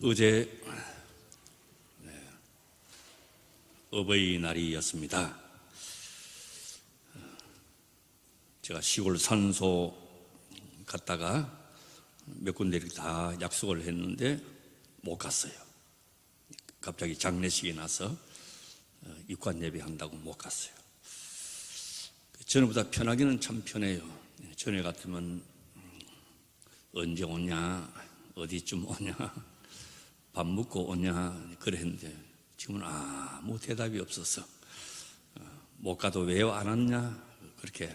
어제 어버이날이었습니다. 제가 시골 산소 갔다가 몇 군데 이렇게 다 약속을 했는데 못 갔어요. 갑자기 장례식이 나서 입관 예배한다고 못 갔어요. 전에보다 편하기는 참 편해요. 전에 같으면 언제 오냐, 어디쯤 오냐, 밥 먹고 오냐 그랬는데 지금은 아무 대답이 없어서 못 가도 왜 안 왔냐 그렇게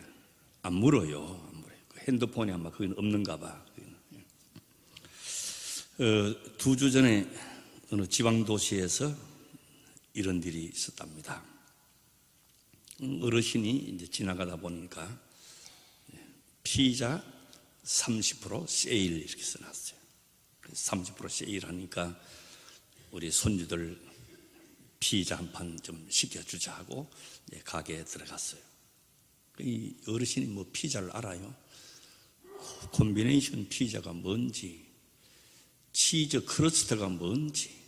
안 물어요. 핸드폰이 아마 거기는 없는가 봐. 2주 전에 어느 지방도시에서 이런 일이 있었답니다. 어르신이 이제 지나가다 보니까 피자 30% 세일 이렇게 써놨어요. 30% 세일하니까 우리 손주들 피자 한 판 좀 시켜주자 하고 가게에 들어갔어요. 이 어르신이 뭐 피자를 알아요? 콤비네이션 피자가 뭔지, 치즈 크러스트가 뭔지,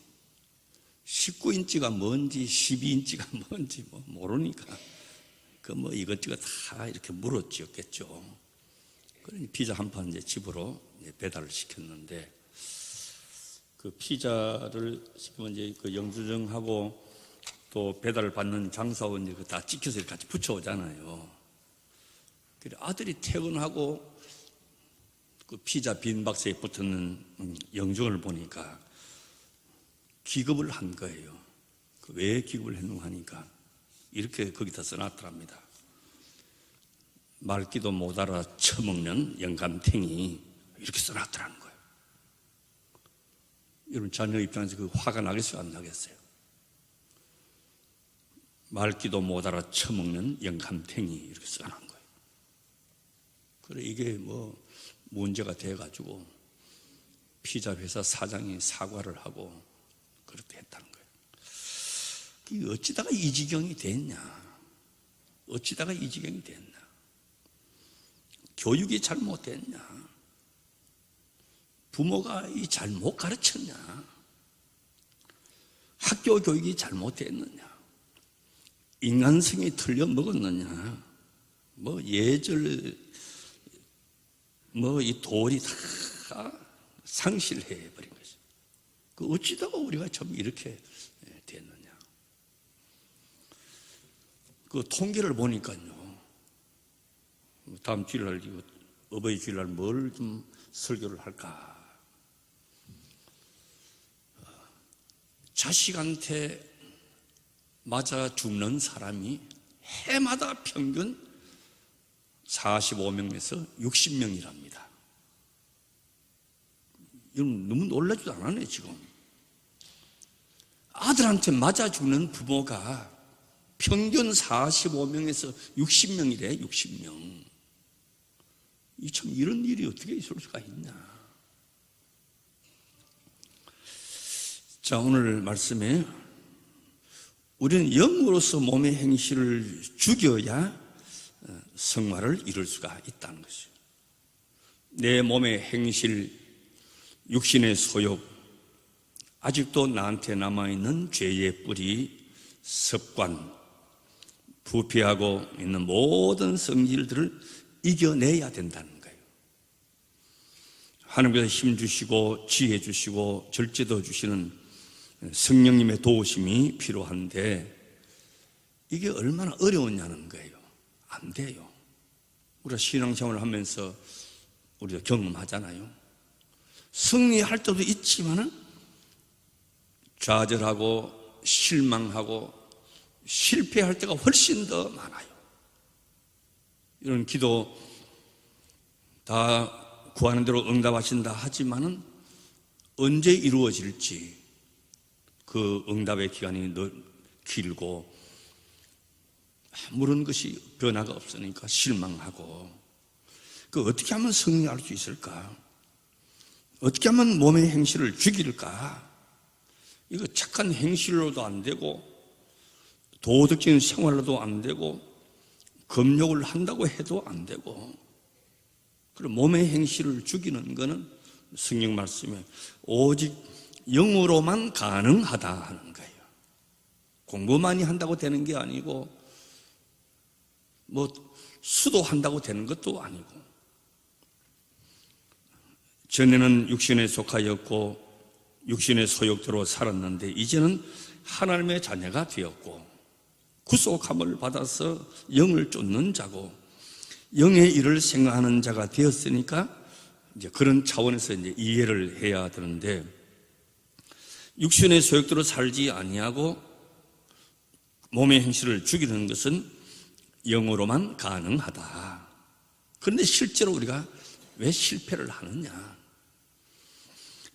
19인치가 뭔지, 12인치가 뭔지 뭐 모르니까 그 뭐 이것저것 다 이렇게 물어지었겠죠. 그러니 피자 한 판 이제 집으로 배달을 시켰는데 그 피자를 시키면 이제 그 영수증하고 또 배달을 받는 장사원 이거 다 찍혀서 같이 붙여오잖아요. 그래 아들이 퇴근하고 그 피자 빈 박스에 붙는 영수증을 보니까 기급을 한 거예요. 왜 기급을 했는가 하니까 이렇게 거기다 써놨더랍니다. 말귀도 못 알아 처먹는 영감탱이 이렇게 써놨더라는 거예요. 여러분 자녀 입장에서 그 화가 나겠어요? 안 나겠어요? 말귀도 못 알아 처먹는 영감탱이 이렇게 써놓은 거예요. 그래 이게 뭐 문제가 돼가지고 피자 회사 사장이 사과를 하고 그렇게 했다는 거예요. 어찌다가 이 지경이 됐냐? 어찌다가 이 지경이 됐냐? 교육이 잘못됐냐? 부모가 이 잘못 가르쳤냐? 학교 교육이 잘못됐느냐? 인간성이 틀려 먹었느냐? 뭐 예절 뭐 이 도리 다 상실해 버린 것이. 그 어찌다가 우리가 참 이렇게 됐느냐? 그 통계를 보니까요. 다음 주일날 어버이 주일날 뭘 좀 설교를 할까? 자식한테 맞아 죽는 사람이 해마다 평균 45명에서 60명이랍니다. 여러분 너무 놀라지도 않았네 지금. 아들한테 맞아 죽는 부모가 평균 45명에서 60명이래. 60명. 참 이런 일이 어떻게 있을 수가 있냐. 자, 오늘 말씀에 우리는 영으로서 몸의 행실을 죽여야 성화를 이룰 수가 있다는 것이죠. 내 몸의 행실, 육신의 소욕, 아직도 나한테 남아있는 죄의 뿌리, 습관, 부패하고 있는 모든 성질들을 이겨내야 된다는 거예요. 하나님께서 힘 주시고 지혜 주시고 절제도 주시는 성령님의 도우심이 필요한데 이게 얼마나 어려웠냐는 거예요. 안 돼요. 우리가 신앙생활을 하면서 우리가 경험하잖아요. 승리할 때도 있지만은 좌절하고 실망하고 실패할 때가 훨씬 더 많아요. 이런 기도 다 구하는 대로 응답하신다 하지만은 언제 이루어질지 그 응답의 기간이 길고 아무런 것이 변화가 없으니까 실망하고 그 어떻게 하면 승리할 수 있을까? 어떻게 하면 몸의 행실을 죽일까? 이거 착한 행실로도 안 되고 도덕적인 생활로도 안 되고 금욕을 한다고 해도 안 되고 그리고 몸의 행실을 죽이는 것은 성경 말씀에 오직 영으로만 가능하다 하는 거예요. 공부 많이 한다고 되는 게 아니고 뭐 수도한다고 되는 것도 아니고, 전에는 육신에 속하였고 육신의 소욕대로 살았는데 이제는 하나님의 자녀가 되었고 구속함을 받아서 영을 쫓는 자고 영의 일을 생각하는 자가 되었으니까 이제 그런 차원에서 이제 이해를 해야 되는데, 육신의 소욕대로 살지 아니하고 몸의 행실을 죽이는 것은 영으로만 가능하다. 그런데 실제로 우리가 왜 실패를 하느냐?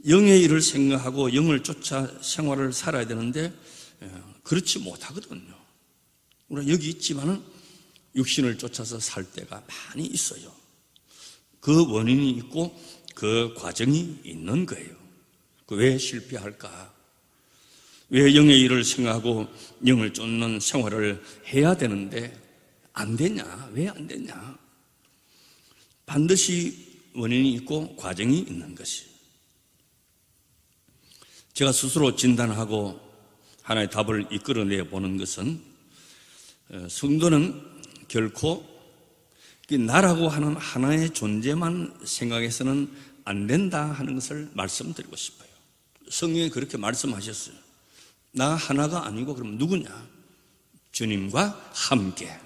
영의 일을 생각하고 영을 쫓아 생활을 살아야 되는데 그렇지 못하거든요. 우리가 여기 있지만은 육신을 쫓아서 살 때가 많이 있어요. 그 원인이 있고 그 과정이 있는 거예요. 왜 실패할까? 왜 영의 일을 생각하고 영을 쫓는 생활을 해야 되는데 안 되냐? 왜 안 되냐? 반드시 원인이 있고 과정이 있는 것이. 제가 스스로 진단하고 하나의 답을 이끌어내 보는 것은, 성도는 결코 나라고 하는 하나의 존재만 생각해서는 안 된다 하는 것을 말씀드리고 싶어요. 성경에 그렇게 말씀하셨어요. 나 하나가 아니고 그럼 누구냐? 주님과 함께,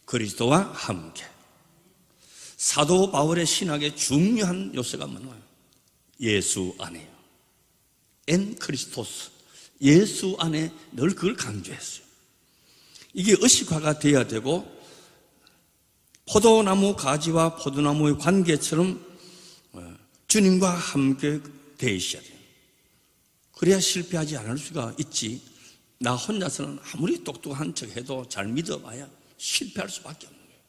그리스도와 함께. 사도 바울의 신학의 중요한 요소가 뭐냐면 예수 안에요. 엔 크리스토스, 예수 안에 늘 그걸 강조했어요. 이게 의식화가 돼야 되고, 포도나무 가지와 포도나무의 관계처럼 주님과 함께 되셔야 돼요. 그래야 실패하지 않을 수가 있지. 나 혼자서는 아무리 똑똑한 척 해도 잘 믿어봐야 실패할 수밖에 없는 거예요.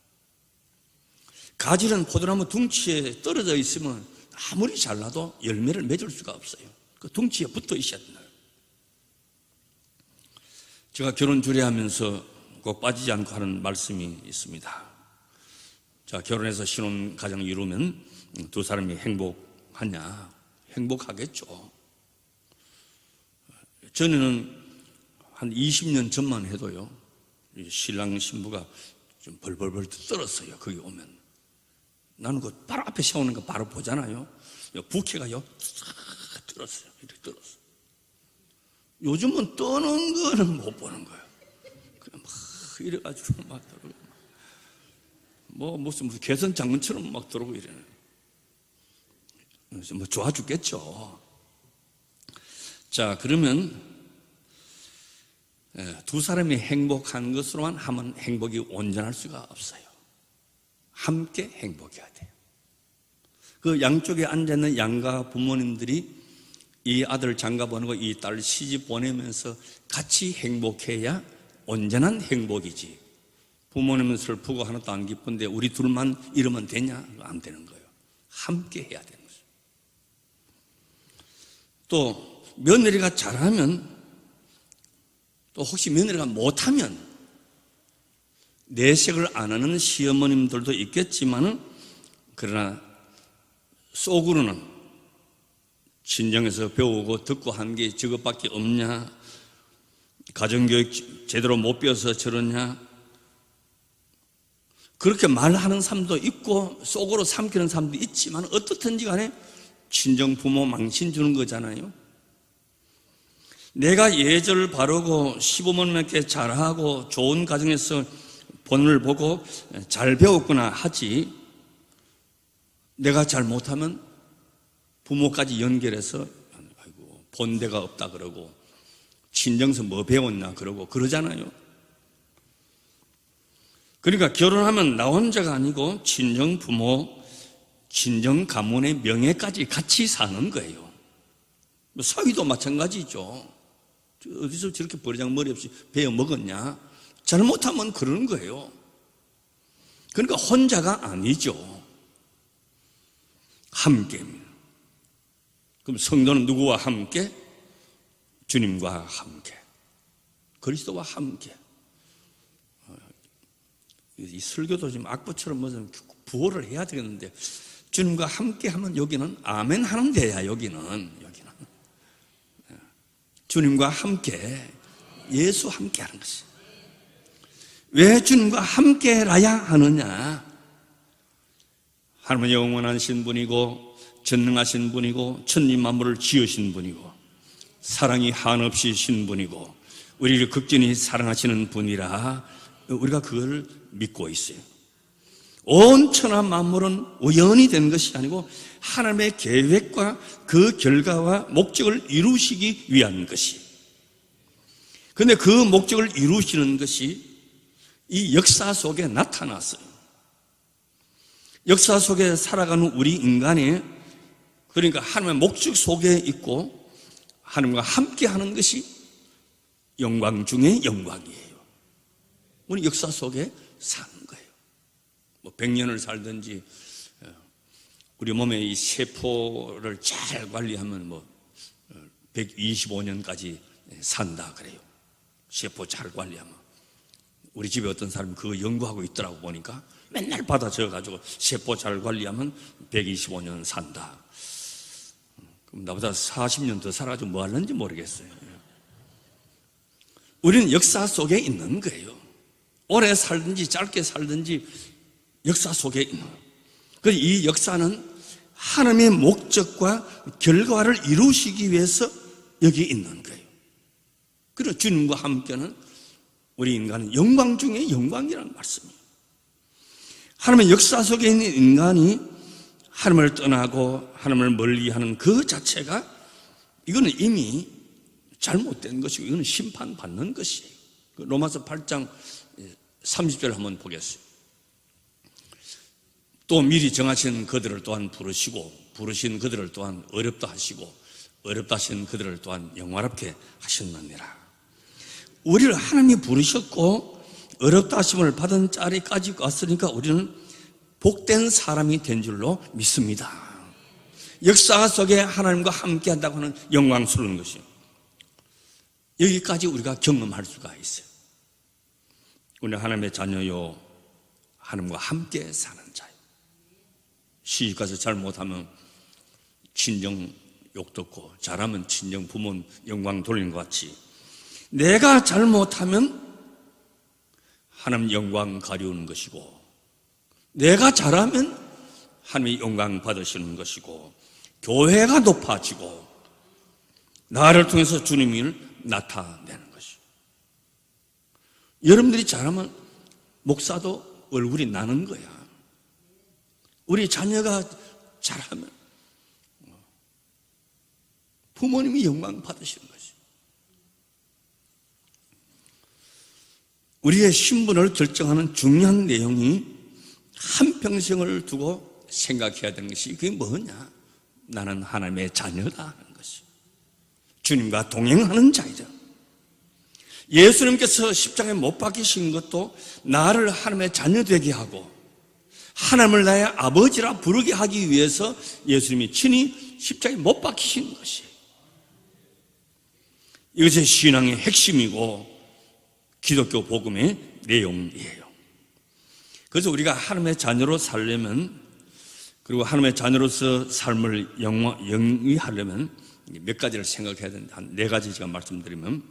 가지는 포도나무 둥치에 떨어져 있으면 아무리 잘라도 열매를 맺을 수가 없어요. 그 둥치에 붙어 있어야 된다. 제가 결혼 주례하면서 꼭 빠지지 않고 하는 말씀이 있습니다. 자, 결혼해서 신혼 가정 이루면 두 사람이 행복하냐? 행복하겠죠. 전에는 한 20년 전만 해도요, 신랑 신부가 좀 벌벌벌 떨었어요. 거기 오면. 나는 그 바로 앞에 세우는 거 바로 보잖아요. 부캐가요, 떨었어요. 이렇게 떨었어요. 요즘은 떠는 거는 못 보는 거예요. 그냥 막 이래가지고 막 들어오고, 무슨 개선 장군처럼 막 들어오고 이래요. 그래서 뭐 좋아 죽겠죠. 자, 그러면 두 사람이 행복한 것으로만 하면 행복이 온전할 수가 없어요. 함께 행복해야 돼요. 그 양쪽에 앉아있는 양가 부모님들이 이 아들 장가 보내고 이 딸 시집 보내면서 같이 행복해야 온전한 행복이지. 부모님은 슬프고 하나도 안 기쁜데 우리 둘만 이러면 되냐? 안 되는 거예요. 함께 해야 되는 거죠. 또 며느리가 잘하면, 또 혹시 며느리가 못하면, 내색을 안 하는 시어머님들도 있겠지만은, 그러나 속으로는 친정에서 배우고 듣고 한 게 저것밖에 없냐? 가정교육 제대로 못 배워서 저러냐? 그렇게 말하는 사람도 있고 속으로 삼키는 사람도 있지만, 어떻든지 간에 친정 부모 망신 주는 거잖아요. 내가 예절 바르고 시부모님께 잘하고 좋은 가정에서 본을 보고 잘 배웠구나 하지, 내가 잘 못하면 부모까지 연결해서 아이고 본대가 없다 그러고 친정에서 뭐 배웠나 그러고 그러잖아요. 그러니까 결혼하면 나 혼자가 아니고 친정 부모, 친정 가문의 명예까지 같이 사는 거예요. 사위도 마찬가지죠. 어디서 저렇게 버리장머리 없이 베어 먹었냐? 잘못하면 그러는 거예요. 그러니까 혼자가 아니죠. 함께입니다. 그럼 성도는 누구와 함께? 주님과 함께, 그리스도와 함께. 이 설교도 지금 악보처럼 무슨 부호를 해야 되겠는데, 주님과 함께 하면 여기는 아멘 하는 데야. 여기는 주님과 함께, 예수와 함께 하는 것이. 왜 주님과 함께 해야 하느냐? 하나님은 영원하신 분이고 전능하신 분이고 천지 만물을 지으신 분이고 사랑이 한없이 신 분이고 우리를 극진히 사랑하시는 분이라 우리가 그걸 믿고 있어요. 온 천하 만물은 우연히 된 것이 아니고 하나님의 계획과 그 결과와 목적을 이루시기 위한 것이. 그런데 그 목적을 이루시는 것이 이 역사 속에 나타났어요. 역사 속에 살아가는 우리 인간이, 그러니까 하나님의 목적 속에 있고 하나님과 함께 하는 것이 영광 중에 영광이에요. 우리 역사 속에 사는 거예요. 뭐 100년을 살든지 우리 몸의 이 세포를 잘 관리하면 뭐 125년까지 산다 그래요. 세포 잘 관리하면. 우리 집에 어떤 사람이 그거 연구하고 있더라고 보니까 맨날 받아 적어가지고 세포 잘 관리하면 125년 산다. 그럼 나보다 40년 더 살아가지고 뭐 하는지 모르겠어요. 우리는 역사 속에 있는 거예요. 오래 살든지 짧게 살든지 역사 속에 있는 거예요. 그래서 이 역사는 하나님의 목적과 결과를 이루시기 위해서 여기 있는 거예요. 그리고 주님과 함께는 우리 인간은 영광 중에 영광이라는 말씀이에요. 하나님의 역사 속에 있는 인간이 하나님을 떠나고 하나님을 멀리하는 그 자체가 이거는 이미 잘못된 것이고 이거는 심판받는 것이에요. 로마서 8장 30절 한번 보겠습니다. 또 미리 정하신 그들을 또한 부르시고 부르신 그들을 또한 어렵다 하시고 어렵다 하신 그들을 또한 영화롭게 하셨느니라. 우리를 하나님이 부르셨고 어렵다 하심을 받은 자리까지 왔으니까 우리는 복된 사람이 된 줄로 믿습니다. 역사 속에 하나님과 함께 한다고 하는 영광스러운 것이요. 여기까지 우리가 경험할 수가 있어요. 우리 하나님의 자녀요, 하나님과 함께 사는 자요. 시집가서 잘못하면 친정 욕 듣고 잘하면 친정 부모 영광 돌리는 것 같이 내가 잘못하면 하나님 영광 가리우는 것이고 내가 잘하면 하나님의 영광 받으시는 것이고 교회가 높아지고 나를 통해서 주님을 나타내는 것이고 여러분들이 잘하면 목사도 얼굴이 나는 거야. 우리 자녀가 잘하면 부모님이 영광 받으시는 것이. 우리의 신분을 결정하는 중요한 내용이 한평생을 두고 생각해야 되는 것이 그게 뭐냐? 나는 하나님의 자녀다 하는 것이. 주님과 동행하는 자이다. 예수님께서 십자가에 못 박히신 것도 나를 하나님의 자녀 되게 하고 하나님을 나의 아버지라 부르게 하기 위해서 예수님이 친히 십자가에 못 박히신 것이에요. 이것이 신앙의 핵심이고 기독교 복음의 내용이에요. 그래서 우리가 하나님의 자녀로 살려면 그리고 하나님의 자녀로서 삶을 영위하려면 몇 가지를 생각해야 된다. 한 4가지 제가 말씀드리면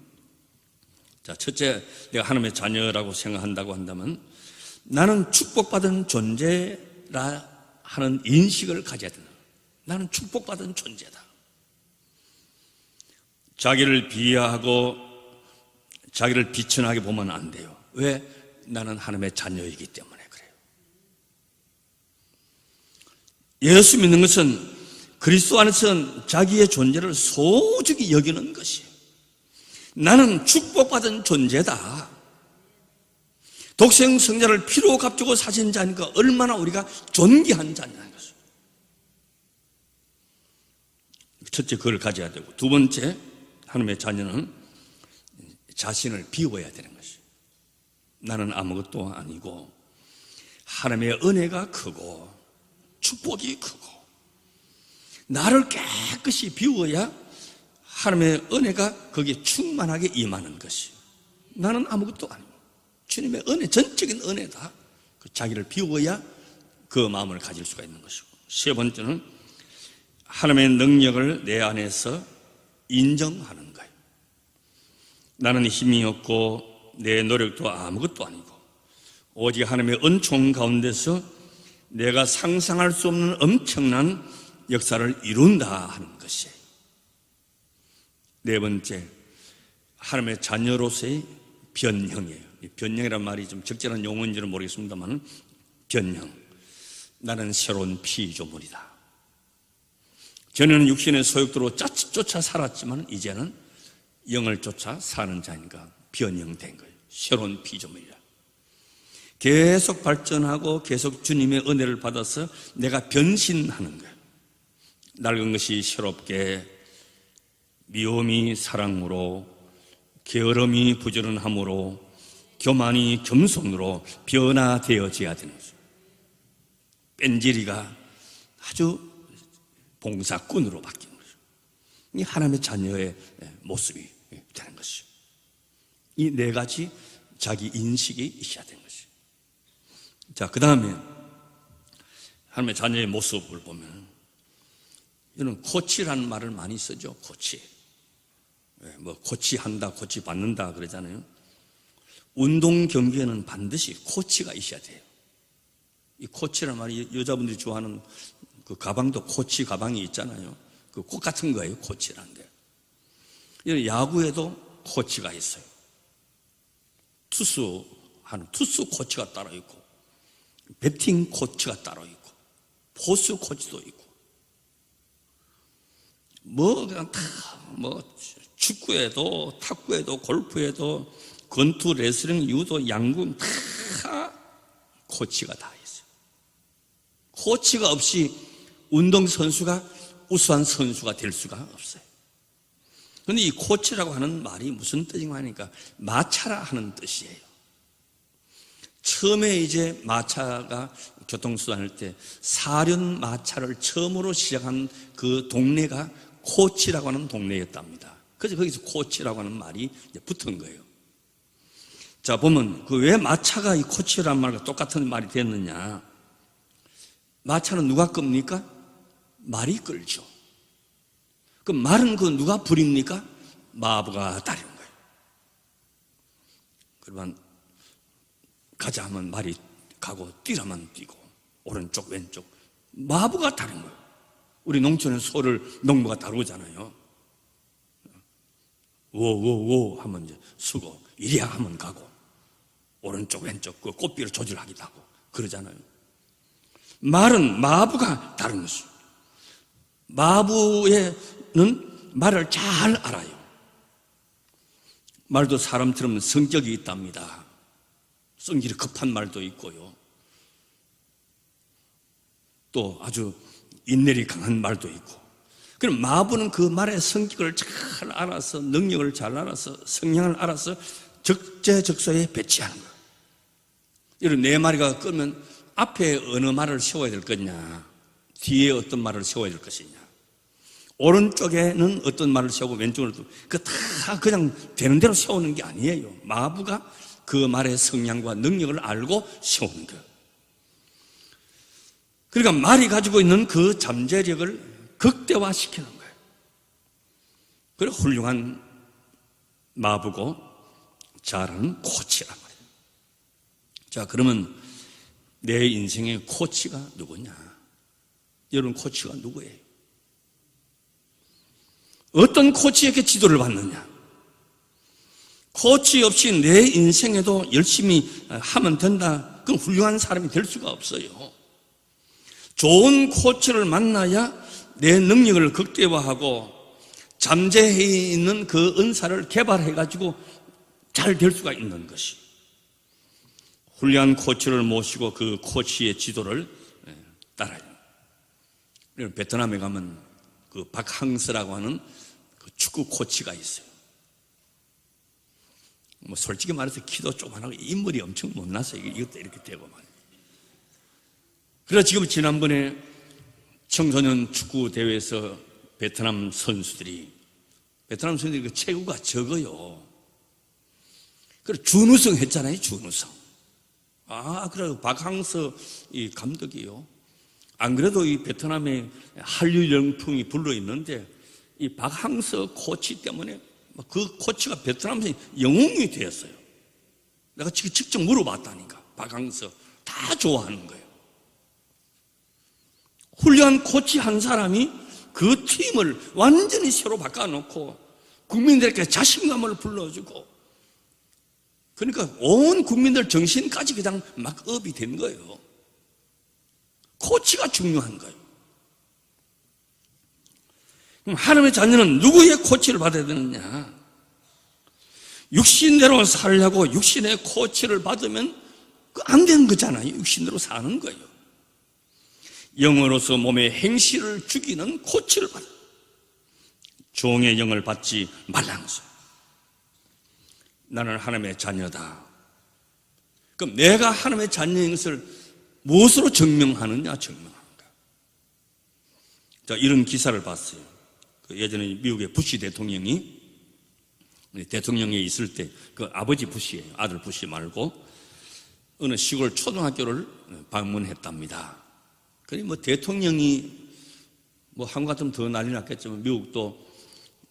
자, 첫째, 내가 하나님의 자녀라고 생각한다고 한다면 나는 축복받은 존재라 하는 인식을 가져야 된다. 나는 축복받은 존재다. 자기를 비하하고 자기를 비천하게 보면 안 돼요. 왜? 나는 하나님의 자녀이기 때문에 그래요. 예수 믿는 것은 그리스도 안에서 자기의 존재를 소중히 여기는 것이에요. 나는 축복받은 존재다. 독생 성자를 피로 값주고 사신 자니까 얼마나 우리가 존귀한 자냐는 것이에요. 첫째, 그걸 가져야 되고, 두 번째, 하나님의 자녀는 자신을 비워야 되는 것이에요. 나는 아무것도 아니고 하나님의 은혜가 크고 축복이 크고 나를 깨끗이 비워야 하나님의 은혜가 거기에 충만하게 임하는 것이에요. 나는 아무것도 아니고 주님의 은혜, 전적인 은혜다. 자기를 비워야 그 마음을 가질 수가 있는 것이고, 세 번째는 하나님의 능력을 내 안에서 인정하는 거예요. 나는 힘이 없고 내 노력도 아무것도 아니고 오직 하나님의 은총 가운데서 내가 상상할 수 없는 엄청난 역사를 이룬다 하는 것이에요. 네 번째, 하나님의 자녀로서의 변형이에요. 변형이란 말이 좀 적절한 용어인지는 모르겠습니다만, 변형. 나는 새로운 피조물이다. 전에는 육신의 소욕대로 쫓아 살았지만 이제는 영을 쫓아 사는 자니까 변형된 거예요. 새로운 피조물이다. 계속 발전하고 계속 주님의 은혜를 받아서 내가 변신하는 거예요. 낡은 것이 새롭게, 미움이 사랑으로, 게으름이 부지런함으로, 교만이 겸손으로 변화되어져야 되는 거죠. 뺀질이가 아주 봉사꾼으로 바뀌는 거죠. 이 하나님의 자녀의 모습이 되는 것이죠. 이 네 가지 자기 인식이 있어야 되는 것이죠. 자, 그 다음에 하나님의 자녀의 모습을 보면, 이는 코치라는 말을 많이 쓰죠. 코치. 뭐 코치한다, 코치받는다 그러잖아요. 운동 경기에는 반드시 코치가 있어야 돼요. 이 코치란 말이 여자분들이 좋아하는 그 가방도 코치 가방이 있잖아요. 그 꽃 같은 거예요, 코치라는 게. 야구에도 코치가 있어요. 투수하는 투수 코치가 따로 있고, 배팅 코치가 따로 있고, 포수 코치도 있고, 뭐 그냥 다 축구에도 탁구에도 골프에도 권투, 레슬링, 유도, 양궁 다 코치가 다 있어요. 코치가 없이 운동선수가 우수한 선수가 될 수가 없어요. 그런데 이 코치라고 하는 말이 무슨 뜻인가 하니까 마차라 하는 뜻이에요. 처음에 이제 마차가 교통수단할 때 사륜 마차를 처음으로 시작한 그 동네가 코치라고 하는 동네였답니다. 그래서 거기서 코치라고 하는 말이 붙은 거예요. 자, 보면 그 왜 마차가 이 코치라는 말과 똑같은 말이 됐느냐? 마차는 누가 끕니까? 말이 끌죠. 그 말은 그 누가 부립니까? 마부가 따르는 거예요. 그러면 가자 하면 말이 가고 뛰라면 뛰고 오른쪽 왼쪽 마부가 다른 거예요. 우리 농촌의 소를 농부가 다루잖아요. 오오오 하면 이제 서고, 이리야 하면 가고, 오른쪽 왼쪽 그 꽃비를 조절하기도 하고 그러잖아요. 말은 마부가 다른 것이죠. 마부에는 말을 잘 알아요. 말도 사람처럼 성격이 있답니다. 성질이 급한 말도 있고요. 또 아주 인내력이 강한 말도 있고. 그럼 마부는 그 말의 성격을 잘 알아서, 능력을 잘 알아서, 성향을 알아서 적재적소에 배치하는 거예요. 이런 네 마리가 끄면 앞에 어느 말을 세워야 될 거냐, 뒤에 어떤 말을 세워야 될 것이냐, 오른쪽에는 어떤 말을 세우고 왼쪽으로, 그 다 그냥 되는 대로 세우는 게 아니에요. 마부가 그 말의 성향과 능력을 알고 세우는 거예요. 그러니까 말이 가지고 있는 그 잠재력을 극대화시키는 거예요. 그리고 훌륭한 마부고 잘하는 코치란 말이에요. 자, 그러면 내 인생의 코치가 누구냐? 여러분, 코치가 누구예요? 어떤 코치에게 지도를 받느냐? 코치 없이 내 인생에도 열심히 하면 된다, 그럼 훌륭한 사람이 될 수가 없어요. 좋은 코치를 만나야 내 능력을 극대화하고 잠재해 있는 그 은사를 개발해가지고 잘 될 수가 있는 것이. 훌륭한 코치를 모시고 그 코치의 지도를 따라요. 베트남에 가면 그 박항서라고 하는 그 축구 코치가 있어요. 뭐 솔직히 말해서 키도 조그만하고 인물이 엄청 못나서 이것도 이렇게 되고 말이에요. 그래서 지금 지난번에 청소년 축구 대회에서 베트남 선수들이 그 체구가 적어요. 그래서 준우승 했잖아요, 준우승. 그래요. 박항서 이 감독이요. 안 그래도 이 베트남에 한류 영풍이 불러 있는데 이 박항서 코치 때문에 그 코치가 베트남에서 영웅이 되었어요. 내가 직접 물어봤다니까. 박항서 다 좋아하는 거예요. 훌륭한 코치 한 사람이 그 팀을 완전히 새로 바꿔놓고 국민들에게 자신감을 불러주고, 그러니까 온 국민들 정신까지 그냥 막 업이 된 거예요. 코치가 중요한 거예요. 그럼 하나님의 자녀는 누구의 코치를 받아야 되느냐? 육신대로 살려고 육신의 코치를 받으면 안 되는 거잖아요. 육신대로 사는 거예요. 영으로서 몸의 행실을 죽이는 코치를 받아요. 종의 영을 받지 말라는 거죠. 나는 하나님의 자녀다. 그럼 내가 하나님의 자녀인 것을 무엇으로 증명하느냐? 증명합니다. 자, 이런 기사를 봤어요. 예전에 미국의 부시 대통령이 대통령에 있을 때 그 아버지 부시예요. 아들 부시 말고 어느 시골 초등학교를 방문했답니다. 그러니 뭐 대통령이 뭐 한국 같으면 더 난리 났겠지만 미국도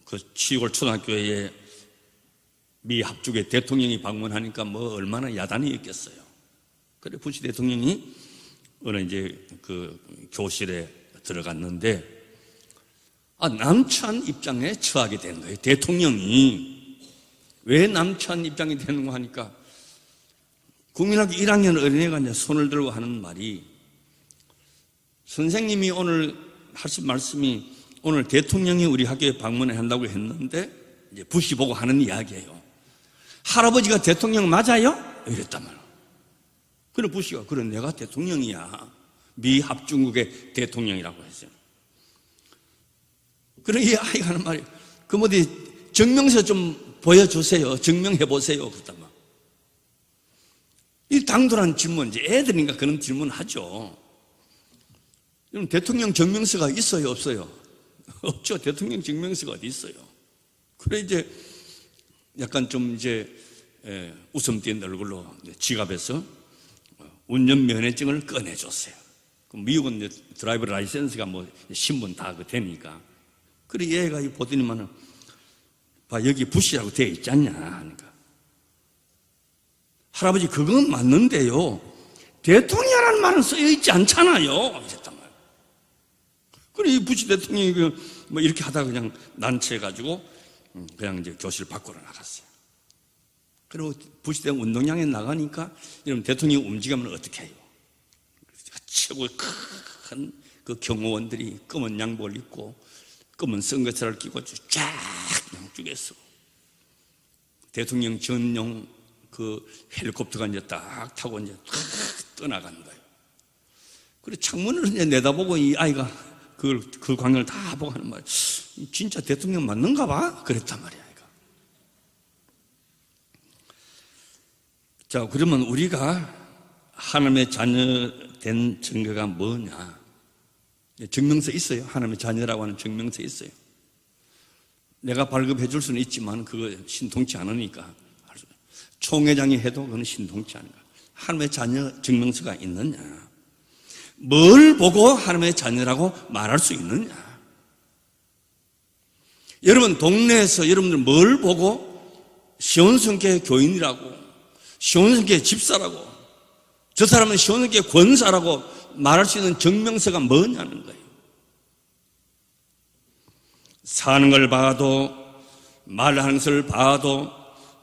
그 시골 초등학교에 미 합중의 대통령이 방문하니까 뭐 얼마나 야단이 있겠어요. 그래 부시 대통령이 어느 이제 그 교실에 들어갔는데 남천 입장에 처하게 된 거예요. 대통령이. 왜 남천 입장이 되는가 하니까 국민학교 1학년 어린애가 이제 손을 들고 하는 말이, 선생님이 오늘 하신 말씀이 오늘 대통령이 우리 학교에 방문을 한다고 했는데 이제 부시 보고 하는 이야기예요. 할아버지가 대통령 맞아요? 이랬단 말이에요. 그래 부시가 그래 내가 대통령이야. 미 합중국의 대통령이라고 했어요. 그래 이 아이가 하는 말이 그럼 어디 증명서 좀 보여주세요. 증명해 보세요. 그랬단 말이에요. 이 당돌한 질문, 이제 애들이니까 그런 질문 하죠. 그럼 대통령 증명서가 있어요? 없어요? 없죠. 대통령 증명서가 어디 있어요? 그래 이제 약간 좀 이제 웃음 띤 얼굴로 지갑에서 운전면허증을 꺼내줬어요. 미국은 이제 드라이브 라이센스가 뭐 신분 다 되니까. 그래 얘가 보더니만은 봐 여기 부시라고 되어 있지 않냐 하니까 할아버지 그건 맞는데요. 대통령이라는 말은 쓰여 있지 않잖아요. 이랬단 말이에요. 그래 이 부시 대통령이 뭐 이렇게 하다가 그냥 난처해가지고 그냥 이제 교실 밖으로 나갔어요. 그리고 부시 대통령 운동장에 나가니까 여러분 대통령이 움직이면 어떻게 해요? 최고 큰 그 경호원들이 검은 양복을 입고 검은 선글라스를 끼고 쫙 양쪽에서 대통령 전용 그 헬리콥터가 이제 딱 타고 이제 탁 떠나가는 거예요. 그래 창문을 이제 내다보고 이 아이가 그 광경을 다 보고 하는 말이에요. 진짜 대통령 맞는가 봐? 그랬단 말이야. 아이가. 자, 그러면 우리가 하나님의 자녀 된 증거가 뭐냐? 증명서 있어요. 하나님의 자녀라고 하는 증명서 있어요. 내가 발급해 줄 수는 있지만 그거 신통치 않으니까. 총회장이 해도 그건 신통치 않은 거야. 하나님의 자녀 증명서가 있느냐? 뭘 보고 하나님의 자녀라고 말할 수 있느냐? 여러분 동네에서 여러분들 뭘 보고 시온성계 교인이라고, 시온성계 집사라고, 저 사람은 시온성계 권사라고 말할 수 있는 증명서가 뭐냐는 거예요. 사는 걸 봐도, 말하는 것을 봐도,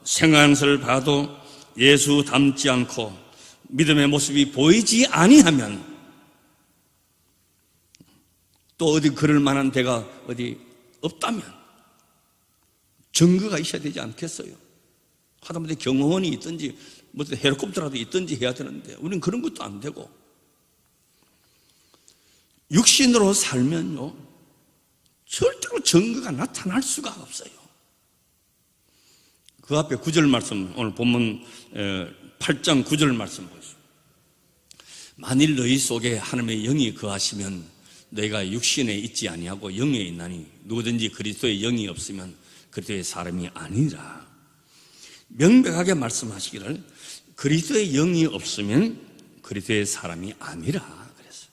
생각하는 것을 봐도 예수 닮지 않고 믿음의 모습이 보이지 아니하면 또 어디 그럴 만한 데가 어디 없다면 증거가 있어야 되지 않겠어요? 하다못해 경호원이 있든지 무슨 헬리콥터라도 있든지 해야 되는데 우리는 그런 것도 안 되고 육신으로 살면요 절대로 증거가 나타날 수가 없어요. 그 앞에 9절 말씀, 오늘 본문 8장 9절 말씀 보시죠. 만일 너희 속에 하나님의 영이 거하시면 너희가 육신에 있지 아니하고 영에 있나니 누구든지 그리스도의 영이 없으면 그리스도의 사람이 아니라. 명백하게 말씀하시기를 그리스도의 영이 없으면 그리스도의 사람이 아니라 그랬어요.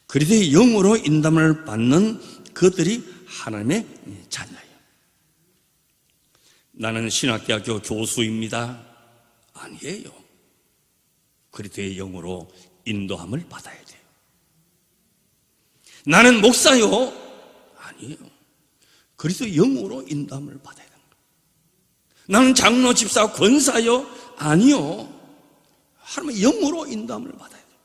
그리스도의 영으로 인담을 받는 그들이 하나님의 자녀예요. 나는 신학대학교 교수입니다. 아니에요. 그리스도의 영으로 인도함을 받아야 돼요. 나는 목사요. 아니에요. 그리스도의 영으로 인도함을 받아야 됩니다. 나는 장로, 집사, 권사요. 아니요. 하나님의 영으로 인도함을 받아야 돼요.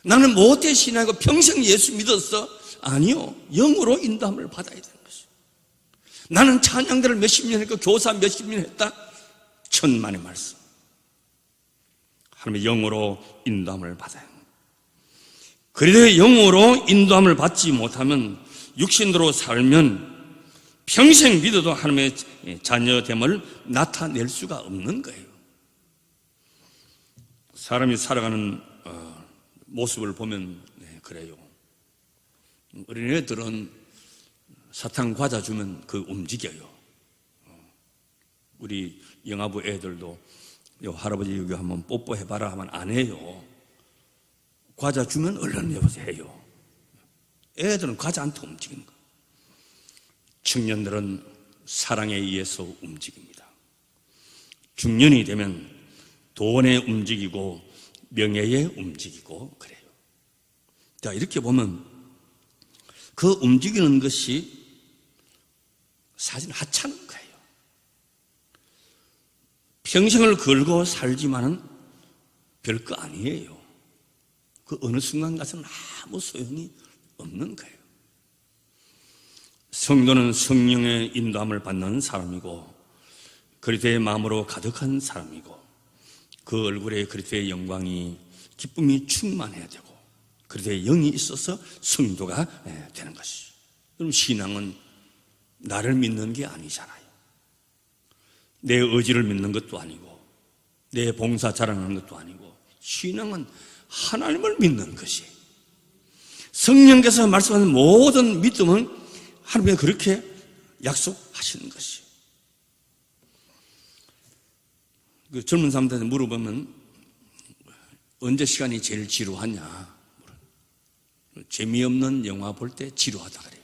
나는 모태 신앙이고 평생 예수 믿었어. 아니요. 영으로 인도함을 받아야 되는 것이죠. 나는 찬양대를 몇십 년 했고 교사 몇십 년 했다. 천만의 말씀. 하나님의 영으로 인도함을 받아야 합니다. 그리스도의 영으로 인도함을 받지 못하면 육신으로 살면 평생 믿어도 하나님의 자녀됨을 나타낼 수가 없는 거예요. 사람이 살아가는 모습을 보면 그래요. 어린애들은 사탕 과자 주면 그 움직여요. 우리 영아부 애들도 할아버지 여기 한번 뽀뽀해봐라 하면 안 해요. 과자 주면 얼른 여보세요 해요. 애들은 과자한테 움직이는 거예요. 청년들은 사랑에 의해서 움직입니다. 중년이 되면 돈에 움직이고 명예에 움직이고 그래요. 자, 이렇게 보면 그 움직이는 것이 사실 하찮은 거예요. 평생을 걸고 살지만은 별거 아니에요. 그 어느 순간 가서는 아무 소용이 없는 거예요. 성도는 성령의 인도함을 받는 사람이고 그리스도의 마음으로 가득한 사람이고 그 얼굴에 그리스도의 영광이 기쁨이 충만해야 되고 그리스도의 영이 있어서 성도가 되는 것이죠. 그럼 신앙은 나를 믿는 게 아니잖아요. 내 의지를 믿는 것도 아니고 내 봉사 자랑하는 것도 아니고 신앙은 하나님을 믿는 것이 성령께서 말씀하는 모든 믿음은 하나님이 그렇게 약속하시는 것이에요. 그 젊은 사람들한테 물어보면 언제 시간이 제일 지루하냐? 재미없는 영화 볼 때 지루하다 그래요.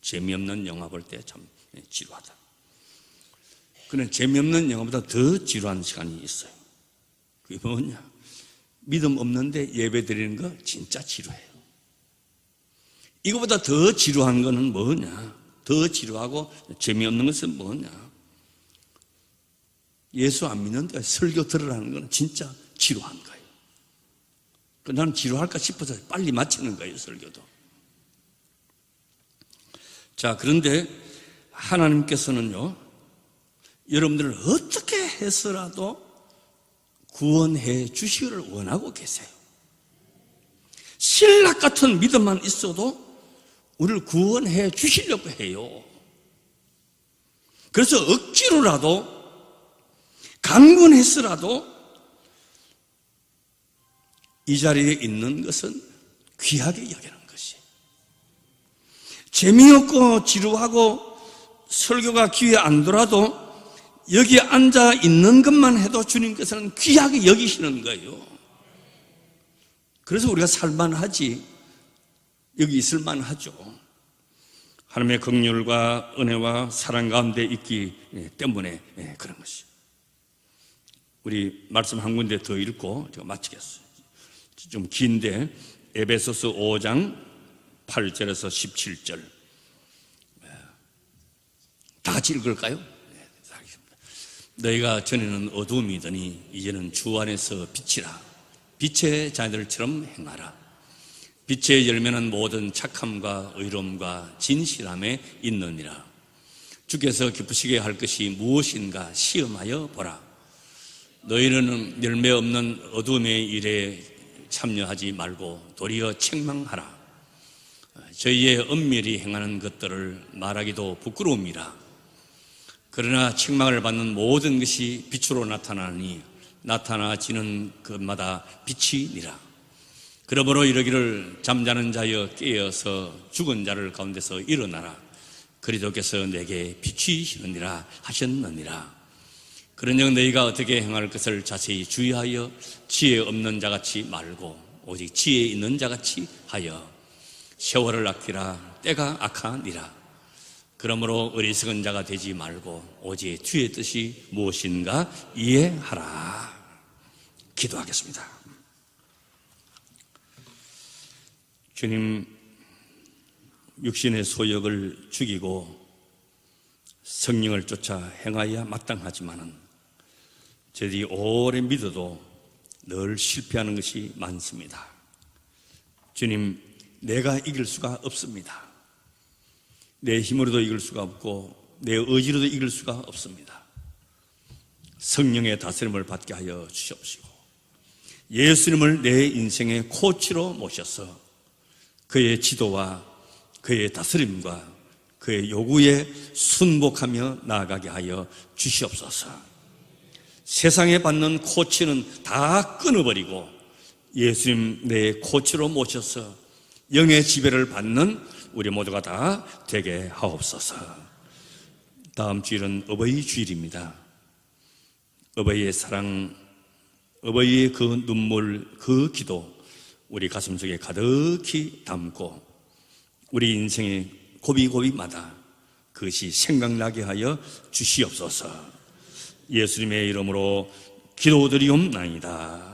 재미없는 영화 볼 때 참 지루하다. 그런데 재미없는 영화보다 더 지루한 시간이 있어요. 그게 뭐냐? 믿음 없는데 예배 드리는 거 진짜 지루해요. 이거보다 더 지루한 거는 뭐냐? 더 지루하고 재미없는 것은 뭐냐? 예수 안 믿는데 설교 들으라는 건 진짜 지루한 거예요. 나는 지루할까 싶어서 빨리 마치는 거예요, 설교도. 자, 그런데 하나님께서는요, 여러분들을 어떻게 해서라도 구원해 주시기를 원하고 계세요. 신락 같은 믿음만 있어도 우리를 구원해 주시려고 해요. 그래서 억지로라도 강권해서라도 이 자리에 있는 것은 귀하게 여기는 것이. 재미없고 지루하고 설교가 귀에 안 들어도 여기 앉아 있는 것만 해도 주님께서는 귀하게 여기시는 거예요. 그래서 우리가 살만하지, 여기 있을만하죠. 하나님의 긍휼과 은혜와 사랑 가운데 있기 때문에 그런 것이죠. 우리 말씀 한 군데 더 읽고 제가 마치겠어요. 좀 긴데 에베소서 5장 8절에서 17절 다 같이 읽을까요? 네, 알겠습니다. 너희가 전에는 어두움이더니 이제는 주 안에서 빛이라. 빛의 자녀들처럼 행하라. 빛의 열매는 모든 착함과 의로움과 진실함에 있느니라. 주께서 기쁘시게 할 것이 무엇인가 시험하여 보라. 너희는 열매 없는 어둠의 일에 참여하지 말고 도리어 책망하라. 저희의 엄밀히 행하는 것들을 말하기도 부끄러움이라. 그러나 책망을 받는 모든 것이 빛으로 나타나니 나타나지는 것마다 빛이니라. 그러므로 이러기를 잠자는 자여 깨어서 죽은 자를 가운데서 일어나라. 그리스도께서 내게 비추시느니라 하셨느니라. 그런즉 너희가 어떻게 행할 것을 자세히 주의하여 지혜 없는 자같이 말고 오직 지혜 있는 자같이 하여 세월을 아끼라. 때가 악하니라. 그러므로 어리석은 자가 되지 말고 오직 주의 뜻이 무엇인가 이해하라. 기도하겠습니다. 주님, 육신의 소욕을 죽이고 성령을 쫓아 행하여야 마땅하지만은 저희들이 오래 믿어도 늘 실패하는 것이 많습니다. 주님, 내가 이길 수가 없습니다. 내 힘으로도 이길 수가 없고 내 의지로도 이길 수가 없습니다. 성령의 다스림을 받게 하여 주시옵시고 예수님을 내 인생의 코치로 모셔서 그의 지도와 그의 다스림과 그의 요구에 순복하며 나아가게 하여 주시옵소서. 세상에 받는 코치는 다 끊어버리고 예수님 내 코치로 모셔서 영의 지배를 받는 우리 모두가 다 되게 하옵소서. 다음 주일은 어버이 주일입니다. 어버이의 사랑, 어버이의 그 눈물, 그 기도 우리 가슴속에 가득히 담고 우리 인생의 고비고비마다 그것이 생각나게 하여 주시옵소서. 예수님의 이름으로 기도드리옵나이다.